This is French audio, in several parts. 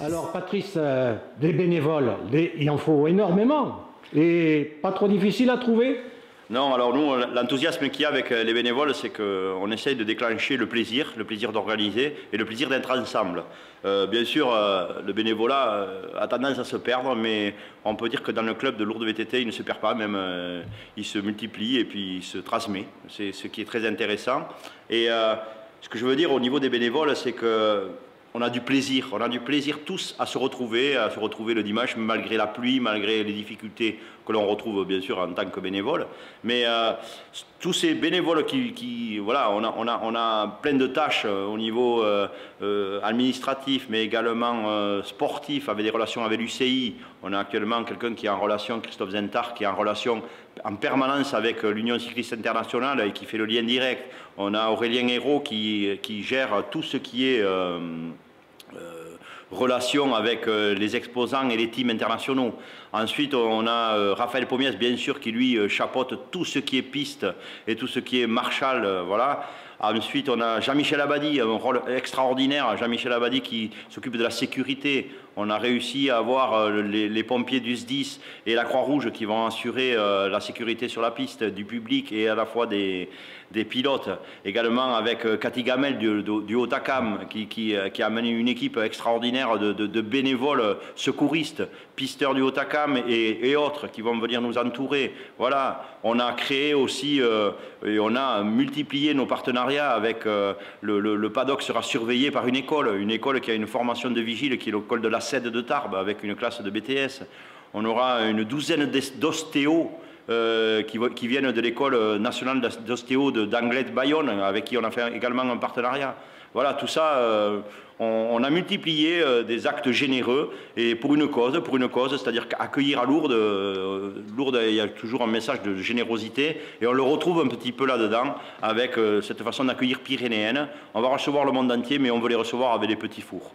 Alors Patrice, des bénévoles, il en faut énormément et pas trop difficile à trouver? Non, alors nous, l'enthousiasme qu'il y a avec les bénévoles, c'est qu'on essaye de déclencher le plaisir d'organiser et le plaisir d'être ensemble. Bien sûr, le bénévolat a tendance à se perdre, mais on peut dire que dans le club de Lourdes VTT, il ne se perd pas, même il se multiplie et puis il se transmet. C'est ce qui est très intéressant. Et ce que je veux dire au niveau des bénévoles, c'est que on a du plaisir tous à se retrouver le dimanche, malgré la pluie, malgré les difficultés que l'on retrouve bien sûr en tant que bénévole. Mais tous ces bénévoles voilà, on a plein de tâches au niveau administratif, mais également sportif, avec des relations avec l'UCI. On a actuellement quelqu'un qui est en relation, Christophe Zentar, qui est en relation en permanence avec l'Union cycliste internationale et qui fait le lien direct. On a Aurélien Hérault qui gère tout ce qui est relation avec les exposants et les teams internationaux. Ensuite, on a Raphaël Pomiès, bien sûr, qui lui chapeaute tout ce qui est piste et tout ce qui est marshall, voilà. Ensuite, on a Jean-Michel Abadi, un rôle extraordinaire. Jean-Michel Abadi qui s'occupe de la sécurité. On a réussi à avoir les pompiers du SDIS et la Croix-Rouge qui vont assurer la sécurité sur la piste du public et à la fois des pilotes. Également avec Cathy Gamel du Haut-Acam qui a amené une équipe extraordinaire de bénévoles secouristes, pisteurs du Haut-Acam et autres qui vont venir nous entourer. Voilà, on a créé aussi et on a multiplié nos partenariats avec le paddock sera surveillé par une école qui a une formation de vigile qui est l'école de la CED de Tarbes avec une classe de BTS. On aura une douzaine d'ostéos qui viennent de l'école nationale d'ostéo d'Anglet Bayonne, avec qui on a fait également un partenariat. Voilà, tout ça, on a multiplié des actes généreux et pour une cause, c'est-à-dire qu'accueillir à Lourdes, Lourdes, il y a toujours un message de générosité et on le retrouve un petit peu là-dedans avec cette façon d'accueillir pyrénéenne. On va recevoir le monde entier, mais on veut les recevoir avec des petits fours.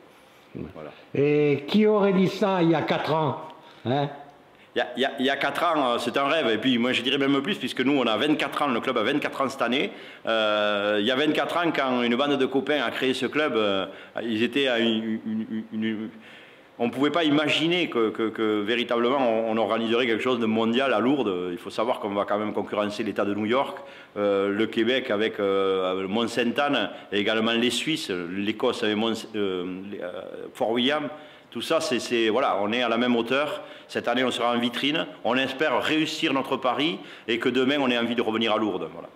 Voilà. Et qui aurait dit ça il y a 4 ans, hein? Il y a 4 ans, c'est un rêve, et puis moi je dirais même plus, puisque nous on a 24 ans, le club a 24 ans cette année. Il y a 24 ans, quand une bande de copains a créé ce club, ils étaient à on ne pouvait pas imaginer que véritablement on organiserait quelque chose de mondial à Lourdes. Il faut savoir qu'on va quand même concurrencer l'État de New York, le Québec avec Mont-Sainte-Anne, et également les Suisses, l'Écosse avec Fort William. Tout ça, voilà, on est à la même hauteur. Cette année, on sera en vitrine. On espère réussir notre pari et que demain, on ait envie de revenir à Lourdes. Voilà.